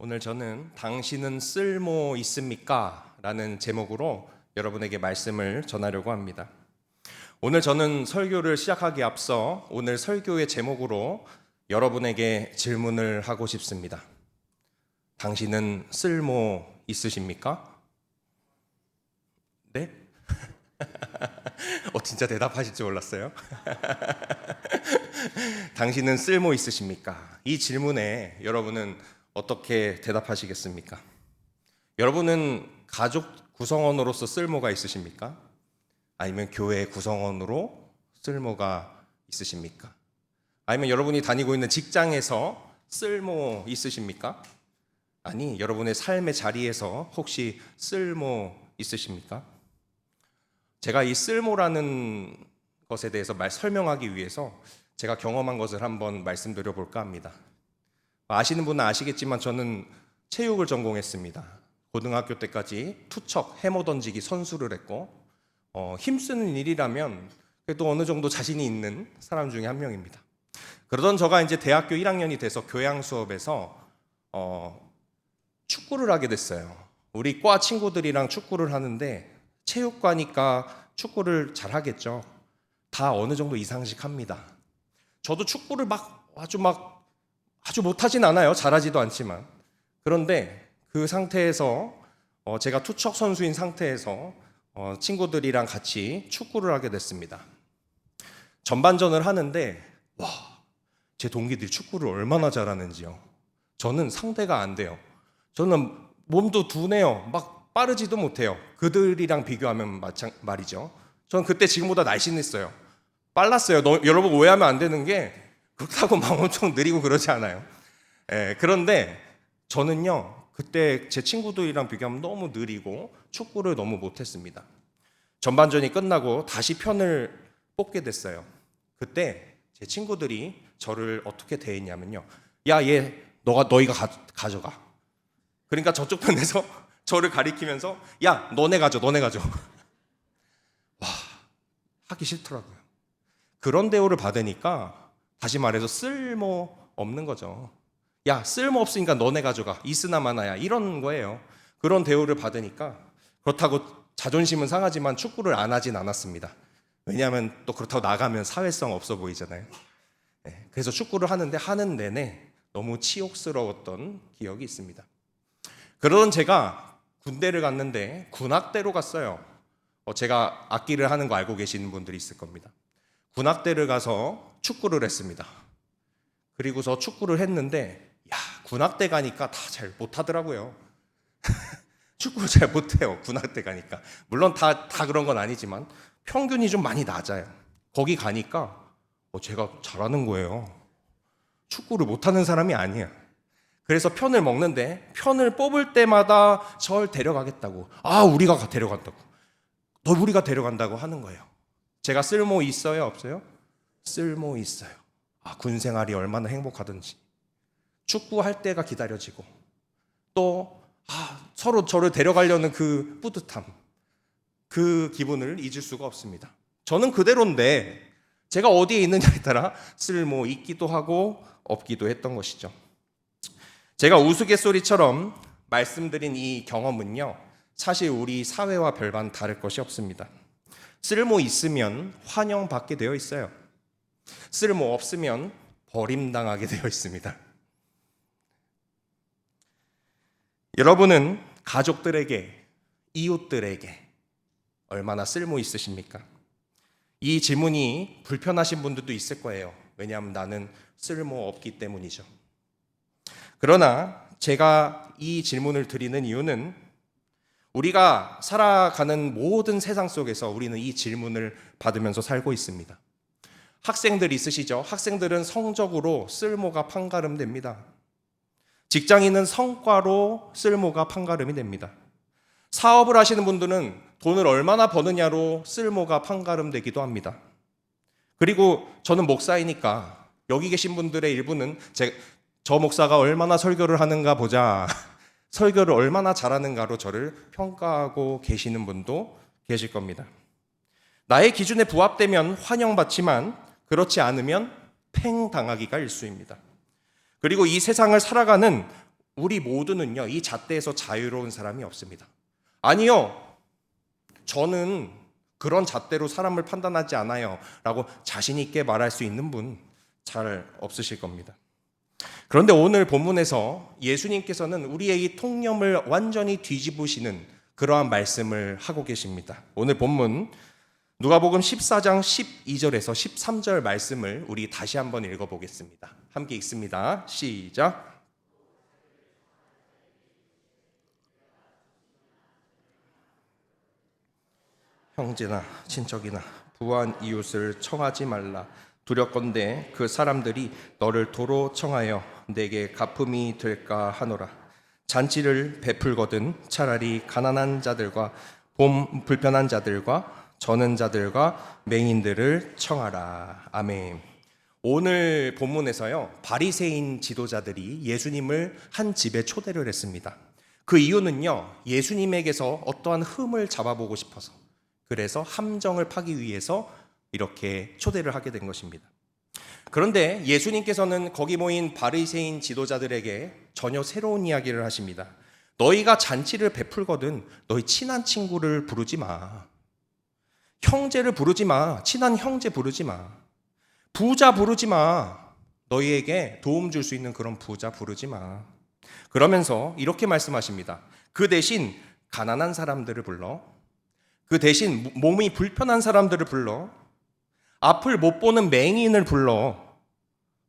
오늘 저는 당신은 쓸모 있습니까? 라는 제목으로 여러분에게 말씀을 전하려고 합니다. 오늘 저는 설교를 시작하기에 앞서 오늘 설교의 제목으로 여러분에게 질문을 하고 싶습니다. 당신은 쓸모 있으십니까? 네? 진짜 대답하실 줄 몰랐어요. 당신은 쓸모 있으십니까? 이 질문에 여러분은 어떻게 대답하시겠습니까? 여러분은 가족 구성원으로서 쓸모가 있으십니까? 아니면 교회 구성원으로 쓸모가 있으십니까? 아니면 여러분이 다니고 있는 직장에서 쓸모 있으십니까? 아니, 여러분의 삶의 자리에서 혹시 쓸모 있으십니까? 제가 이 쓸모라는 것에 대해서 설명하기 위해서 제가 경험한 것을 한번 말씀드려 볼까 합니다. 아시는 분은 아시겠지만 저는 체육을 전공했습니다. 고등학교 때까지 투척, 해머 던지기 선수를 했고 힘쓰는 일이라면 그래도 어느 정도 자신이 있는 사람 중에 한 명입니다. 그러던 저가 이제 대학교 1학년이 돼서 교양 수업에서 축구를 하게 됐어요. 우리 과 친구들이랑 축구를 하는데 체육과니까 축구를 잘 하겠죠. 다 어느 정도 이상씩 합니다. 저도 축구를 아주 못하진 않아요. 잘하지도 않지만. 그런데 그 상태에서 제가 투척 선수인 상태에서 친구들이랑 같이 축구를 하게 됐습니다. 전반전을 하는데 제 동기들이 축구를 얼마나 잘하는지요. 저는 상대가 안 돼요. 저는 몸도 둔해요. 막 빠르지도 못해요. 그들이랑 비교하면 말이죠. 저는 그때 지금보다 날씬했어요. 빨랐어요. 여러분 오해하면 안 되는 게 그렇다고 막 엄청 느리고 그러지 않아요. 그런데 저는요, 그때 제 친구들이랑 비교하면 너무 느리고 축구를 너무 못했습니다. 전반전이 끝나고 다시 편을 뽑게 됐어요. 그때 제 친구들이 저를 어떻게 대했냐면요. 야, 너희가 가져가. 그러니까 저쪽 편에서 저를 가리키면서 야, 너네 가져. 하기 싫더라고요. 그런 대우를 받으니까 다시 말해서 쓸모 없는 거죠. 야, 쓸모 없으니까 너네 가져가. 있으나 마나야. 이런 거예요. 그런 대우를 받으니까 그렇다고 자존심은 상하지만 축구를 안 하진 않았습니다. 왜냐하면 또 그렇다고 나가면 사회성 없어 보이잖아요. 그래서 축구를 하는 내내 너무 치욕스러웠던 기억이 있습니다. 그러던 제가 군대를 갔는데 군악대로 갔어요. 제가 악기를 하는 거 알고 계시는 분들이 있을 겁니다. 군악대를 가서 축구를 했습니다. 그리고서 축구를 했는데 군악대 가니까 다 잘 못하더라고요. 축구를 잘 못해요. 군악대 가니까. 물론 다 그런 건 아니지만 평균이 좀 많이 낮아요. 거기 가니까 제가 잘하는 거예요. 축구를 못하는 사람이 아니에요. 그래서 편을 먹는데 편을 뽑을 때마다 절 데려가겠다고. 우리가 데려간다고. 우리가 데려간다고 하는 거예요. 제가 쓸모 있어요? 없어요? 쓸모 있어요. 군 생활이 얼마나 행복하든지. 축구할 때가 기다려지고 또 서로 저를 데려가려는 그 뿌듯함, 그 기분을 잊을 수가 없습니다. 저는 그대로인데 제가 어디에 있느냐에 따라 쓸모 있기도 하고 없기도 했던 것이죠. 제가 우스갯소리처럼 말씀드린 이 경험은요, 사실 우리 사회와 별반 다를 것이 없습니다. 쓸모 있으면 환영받게 되어 있어요. 쓸모 없으면 버림당하게 되어 있습니다. 여러분은 가족들에게, 이웃들에게 얼마나 쓸모 있으십니까? 이 질문이 불편하신 분들도 있을 거예요. 왜냐하면 나는 쓸모 없기 때문이죠. 그러나 제가 이 질문을 드리는 이유는 우리가 살아가는 모든 세상 속에서 우리는 이 질문을 받으면서 살고 있습니다. 학생들 있으시죠? 학생들은 성적으로 쓸모가 판가름됩니다. 직장인은 성과로 쓸모가 판가름이 됩니다. 사업을 하시는 분들은 돈을 얼마나 버느냐로 쓸모가 판가름되기도 합니다. 그리고 저는 목사이니까 여기 계신 분들의 일부는 저 목사가 얼마나 설교를 하는가 보자, 설교를 얼마나 잘하는가로 저를 평가하고 계시는 분도 계실 겁니다. 나의 기준에 부합되면 환영받지만 그렇지 않으면 팽당하기가 일쑤입니다. 그리고 이 세상을 살아가는 우리 모두는요, 이 잣대에서 자유로운 사람이 없습니다. 아니요, 저는 그런 잣대로 사람을 판단하지 않아요 라고 자신 있게 말할 수 있는 분 잘 없으실 겁니다. 그런데 오늘 본문에서 예수님께서는 우리의 이 통념을 완전히 뒤집으시는 그러한 말씀을 하고 계십니다. 오늘 본문 누가복음 14장 12절에서 13절 말씀을 우리 다시 한번 읽어보겠습니다. 함께 읽습니다. 시작. 형제나 친척이나 부한 이웃을 청하지 말라. 두렵건대 그 사람들이 너를 도로 청하여 내게 갚음이 될까 하노라. 잔치를 베풀거든 차라리 가난한 자들과 몸 불편한 자들과 저는 자들과 맹인들을 청하라. 아멘. 오늘 본문에서요, 바리새인 지도자들이 예수님을 한 집에 초대를 했습니다. 그 이유는요, 예수님에게서 어떠한 흠을 잡아보고 싶어서, 그래서 함정을 파기 위해서 이렇게 초대를 하게 된 것입니다. 그런데 예수님께서는 거기 모인 바리새인 지도자들에게 전혀 새로운 이야기를 하십니다. 너희가 잔치를 베풀거든 너희 친한 친구를 부르지 마. 형제를 부르지 마. 친한 형제 부르지 마. 부자 부르지 마. 너희에게 도움 줄 수 있는 그런 부자 부르지 마. 그러면서 이렇게 말씀하십니다. 그 대신 가난한 사람들을 불러. 그 대신 몸이 불편한 사람들을 불러. 앞을 못 보는 맹인을 불러.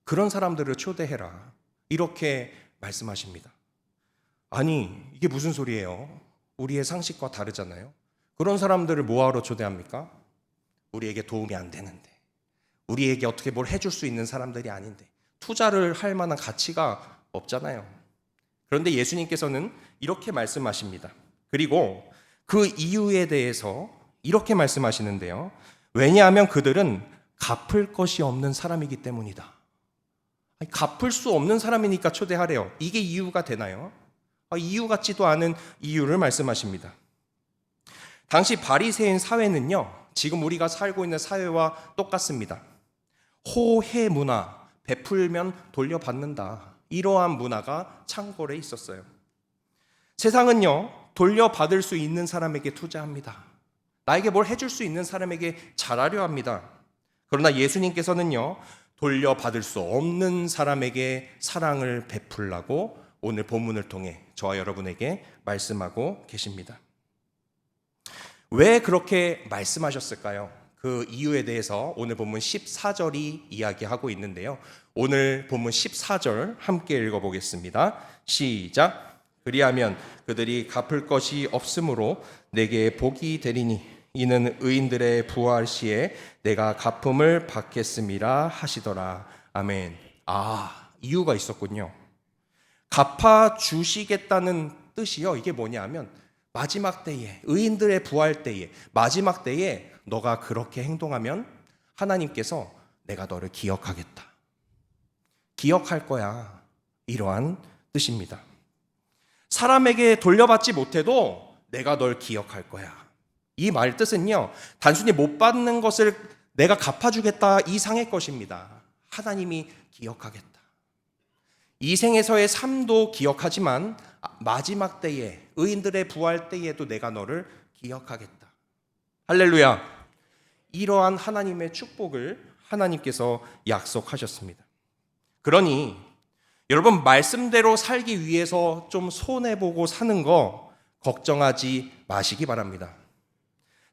그런 사람들을 초대해라. 이렇게 말씀하십니다. 아니, 이게 무슨 소리예요? 우리의 상식과 다르잖아요. 그런 사람들을 뭐하러 초대합니까? 우리에게 도움이 안 되는데, 우리에게 어떻게 뭘 해줄 수 있는 사람들이 아닌데, 투자를 할 만한 가치가 없잖아요. 그런데 예수님께서는 이렇게 말씀하십니다. 그리고 그 이유에 대해서 이렇게 말씀하시는데요. 왜냐하면 그들은 갚을 것이 없는 사람이기 때문이다. 아니, 갚을 수 없는 사람이니까 초대하래요. 이게 이유가 되나요? 이유 같지도 않은 이유를 말씀하십니다. 당시 바리새인 사회는요, 지금 우리가 살고 있는 사회와 똑같습니다. 호혜 문화, 베풀면 돌려받는다. 이러한 문화가 창궐에 있었어요. 세상은요, 돌려받을 수 있는 사람에게 투자합니다. 나에게 뭘 해줄 수 있는 사람에게 잘하려 합니다. 그러나 예수님께서는요, 돌려받을 수 없는 사람에게 사랑을 베풀라고 오늘 본문을 통해 저와 여러분에게 말씀하고 계십니다. 왜 그렇게 말씀하셨을까요? 그 이유에 대해서 오늘 본문 14절이 이야기하고 있는데요. 오늘 본문 14절 함께 읽어보겠습니다. 시작. 그리하면 그들이 갚을 것이 없으므로 내게 복이 되리니 이는 의인들의 부활 시에 내가 갚음을 받겠음이라 하시더라. 아멘. 이유가 있었군요. 갚아 주시겠다는 뜻이요, 이게 뭐냐면 마지막 때에, 의인들의 부활 때에, 마지막 때에 너가 그렇게 행동하면 하나님께서 내가 너를 기억하겠다. 기억할 거야. 이러한 뜻입니다. 사람에게 돌려받지 못해도 내가 널 기억할 거야. 이 말 뜻은요, 단순히 못 받는 것을 내가 갚아주겠다 이상의 것입니다. 하나님이 기억하겠다. 이 생에서의 삶도 기억하지만 마지막 때에, 의인들의 부활 때에도 내가 너를 기억하겠다. 할렐루야. 이러한 하나님의 축복을 하나님께서 약속하셨습니다. 그러니 여러분, 말씀대로 살기 위해서 좀 손해보고 사는 거 걱정하지 마시기 바랍니다.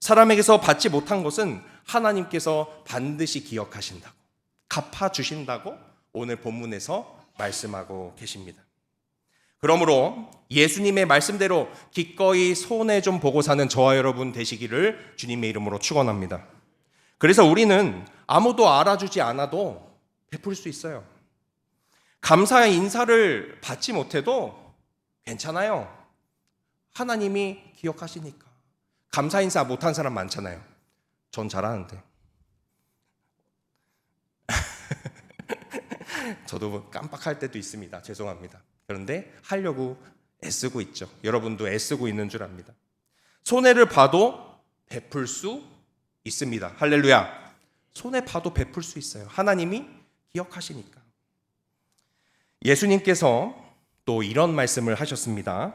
사람에게서 받지 못한 것은 하나님께서 반드시 기억하신다고, 갚아주신다고 오늘 본문에서 말씀하고 계십니다. 그러므로 예수님의 말씀대로 기꺼이 손해 좀 보고 사는 저와 여러분 되시기를 주님의 이름으로 축원합니다. 그래서 우리는 아무도 알아주지 않아도 베풀 수 있어요. 감사의 인사를 받지 못해도 괜찮아요. 하나님이 기억하시니까. 감사 인사 못한 사람 많잖아요. 전 잘하는데. 저도 깜빡할 때도 있습니다. 죄송합니다. 그런데 하려고 애쓰고 있죠. 여러분도 애쓰고 있는 줄 압니다. 손해를 봐도 베풀 수 있습니다. 할렐루야. 손해 봐도 베풀 수 있어요. 하나님이 기억하시니까. 예수님께서 또 이런 말씀을 하셨습니다.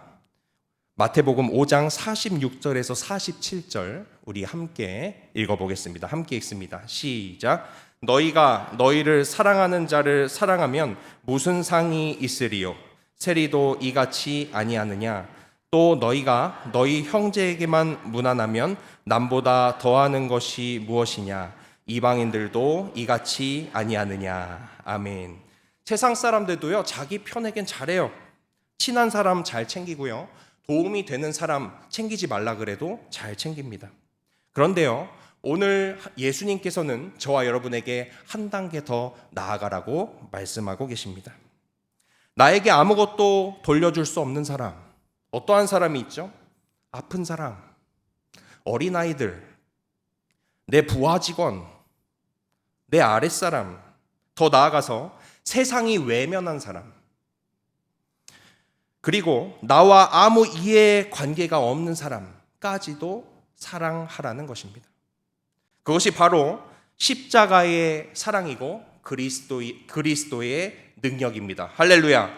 마태복음 5장 46절에서 47절 우리 함께 읽어보겠습니다. 함께 읽습니다. 시작. 너희가 너희를 사랑하는 자를 사랑하면 무슨 상이 있으리요? 세리도 이같이 아니하느냐? 또 너희가 너희 형제에게만 무난하면 남보다 더하는 것이 무엇이냐? 이방인들도 이같이 아니하느냐? 아멘. 세상 사람들도요, 자기 편에겐 잘해요. 친한 사람 잘 챙기고요, 도움이 되는 사람 챙기지 말라 그래도 잘 챙깁니다. 그런데요, 오늘 예수님께서는 저와 여러분에게 한 단계 더 나아가라고 말씀하고 계십니다. 나에게 아무것도 돌려줄 수 없는 사람, 어떠한 사람이 있죠? 아픈 사람, 어린아이들, 내 부하 직원, 내 아랫사람, 더 나아가서 세상이 외면한 사람, 그리고 나와 아무 이해 관계가 없는 사람까지도 사랑하라는 것입니다. 그것이 바로 십자가의 사랑이고 그리스도의 능력입니다. 할렐루야.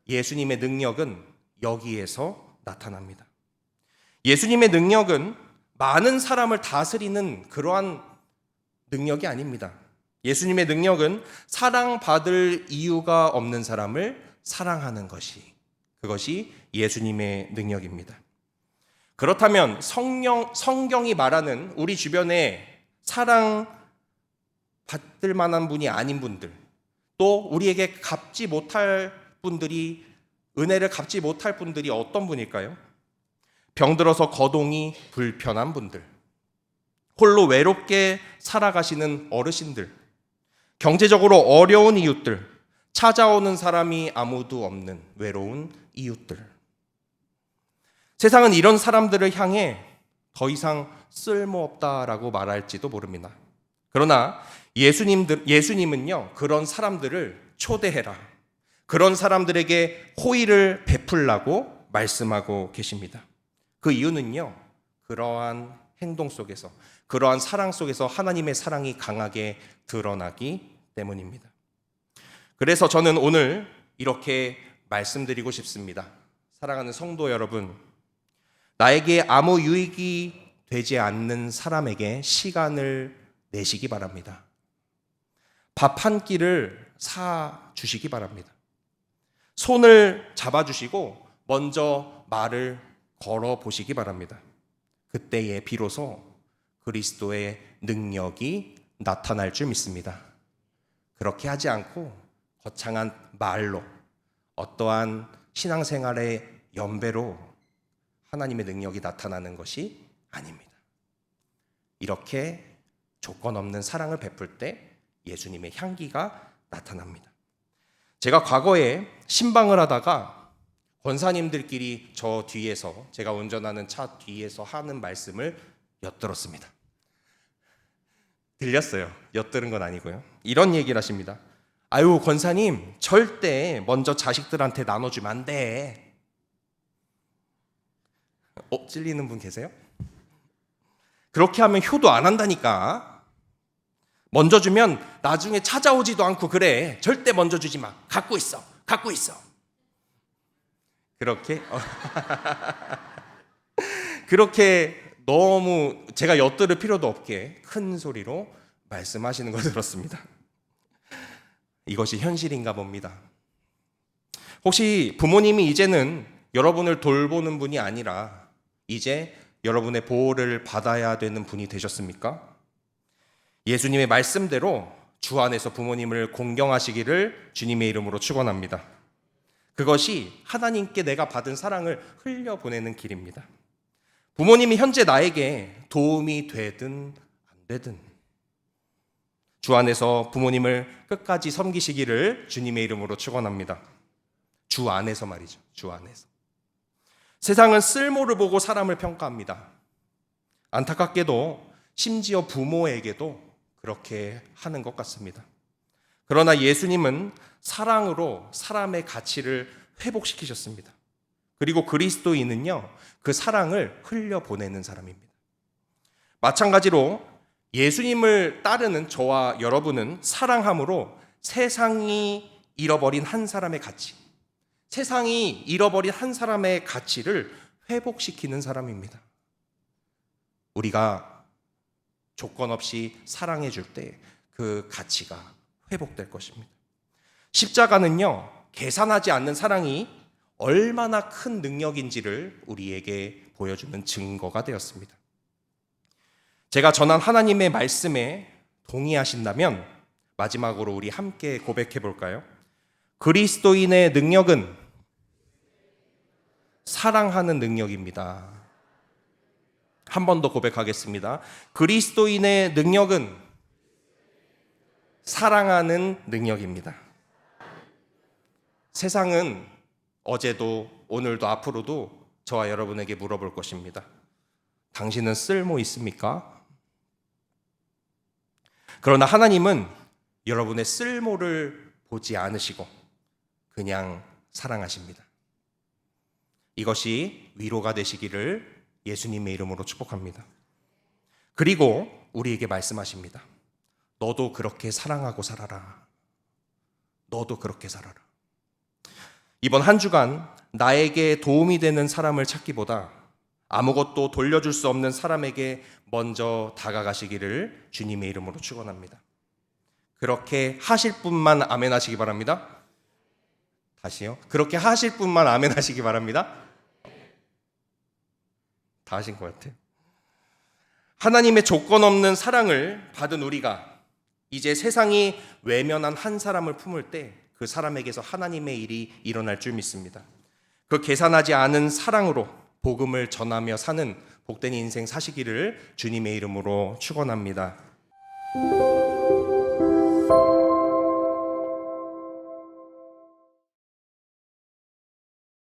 예수님의 능력은 여기에서 나타납니다. 예수님의 능력은 많은 사람을 다스리는 그러한 능력이 아닙니다. 예수님의 능력은 사랑받을 이유가 없는 사람을 사랑하는 그것이 예수님의 능력입니다. 그렇다면 성경이 말하는 우리 주변에 사랑받을 만한 분이 아닌 분들, 또 우리에게 은혜를 갚지 못할 분들이 어떤 분일까요? 병들어서 거동이 불편한 분들, 홀로 외롭게 살아가시는 어르신들, 경제적으로 어려운 이웃들, 찾아오는 사람이 아무도 없는 외로운 이웃들. 세상은 이런 사람들을 향해 더 이상 쓸모없다라고 말할지도 모릅니다. 그러나 예수님은요, 그런 사람들을 초대해라, 그런 사람들에게 호의를 베풀라고 말씀하고 계십니다. 그 이유는요, 그러한 행동 속에서, 그러한 사랑 속에서 하나님의 사랑이 강하게 드러나기 때문입니다. 그래서 저는 오늘 이렇게 말씀드리고 싶습니다. 사랑하는 성도 여러분, 나에게 아무 유익이 되지 않는 사람에게 시간을 내시기 바랍니다. 밥 한 끼를 사 주시기 바랍니다. 손을 잡아주시고 먼저 말을 걸어 보시기 바랍니다. 그때에 비로소 그리스도의 능력이 나타날 줄 믿습니다. 그렇게 하지 않고 거창한 말로, 어떠한 신앙생활의 연배로 하나님의 능력이 나타나는 것이 아닙니다. 이렇게 조건 없는 사랑을 베풀 때 예수님의 향기가 나타납니다. 제가 과거에 신방을 하다가 권사님들끼리 저 뒤에서, 제가 운전하는 차 뒤에서 하는 말씀을 엿들었습니다. 들렸어요. 엿들은 건 아니고요. 이런 얘기를 하십니다. 아유, 권사님, 절대 먼저 자식들한테 나눠주면 안 돼. 찔리는 분 계세요? 그렇게 하면 효도 안 한다니까. 먼저 주면 나중에 찾아오지도 않고 그래. 절대 먼저 주지 마. 갖고 있어. 그렇게 그렇게 너무 제가 엿들을 필요도 없게 큰 소리로 말씀하시는 걸 들었습니다. 이것이 현실인가 봅니다. 혹시 부모님이 이제는 여러분을 돌보는 분이 아니라 이제 여러분의 보호를 받아야 되는 분이 되셨습니까? 예수님의 말씀대로 주 안에서 부모님을 공경하시기를 주님의 이름으로 축원합니다. 그것이 하나님께 내가 받은 사랑을 흘려보내는 길입니다. 부모님이 현재 나에게 도움이 되든 안 되든 주 안에서 부모님을 끝까지 섬기시기를 주님의 이름으로 축원합니다. 주 안에서 말이죠. 주 안에서. 세상은 쓸모를 보고 사람을 평가합니다. 안타깝게도 심지어 부모에게도 그렇게 하는 것 같습니다. 그러나 예수님은 사랑으로 사람의 가치를 회복시키셨습니다. 그리고 그리스도인은요, 그 사랑을 흘려보내는 사람입니다. 마찬가지로 예수님을 따르는 저와 여러분은 사랑함으로 세상이 잃어버린 한 사람의 가치, 세상이 잃어버린 한 사람의 가치를 회복시키는 사람입니다. 우리가 조건 없이 사랑해 줄 때 그 가치가 회복될 것입니다. 십자가는요, 계산하지 않는 사랑이 얼마나 큰 능력인지를 우리에게 보여주는 증거가 되었습니다. 제가 전한 하나님의 말씀에 동의하신다면 마지막으로 우리 함께 고백해 볼까요? 그리스도인의 능력은 사랑하는 능력입니다. 한 번 더 고백하겠습니다. 그리스도인의 능력은 사랑하는 능력입니다. 세상은 어제도 오늘도 앞으로도 저와 여러분에게 물어볼 것입니다. 당신은 쓸모 있습니까? 그러나 하나님은 여러분의 쓸모를 보지 않으시고 그냥 사랑하십니다. 이것이 위로가 되시기를 예수님의 이름으로 축복합니다. 그리고 우리에게 말씀하십니다. 너도 그렇게 사랑하고 살아라. 너도 그렇게 살아라. 이번 한 주간 나에게 도움이 되는 사람을 찾기보다 아무것도 돌려줄 수 없는 사람에게 먼저 다가가시기를 주님의 이름으로 축원합니다. 그렇게 하실 분만 아멘 하시기 바랍니다. 다시요. 그렇게 하실 분만 아멘 하시기 바랍니다. 다 하신 것 같아요. 하나님의 조건 없는 사랑을 받은 우리가 이제 세상이 외면한 한 사람을 품을 때 그 사람에게서 하나님의 일이 일어날 줄 믿습니다. 그 계산하지 않은 사랑으로 복음을 전하며 사는 복된 인생 사시기를 주님의 이름으로 축원합니다.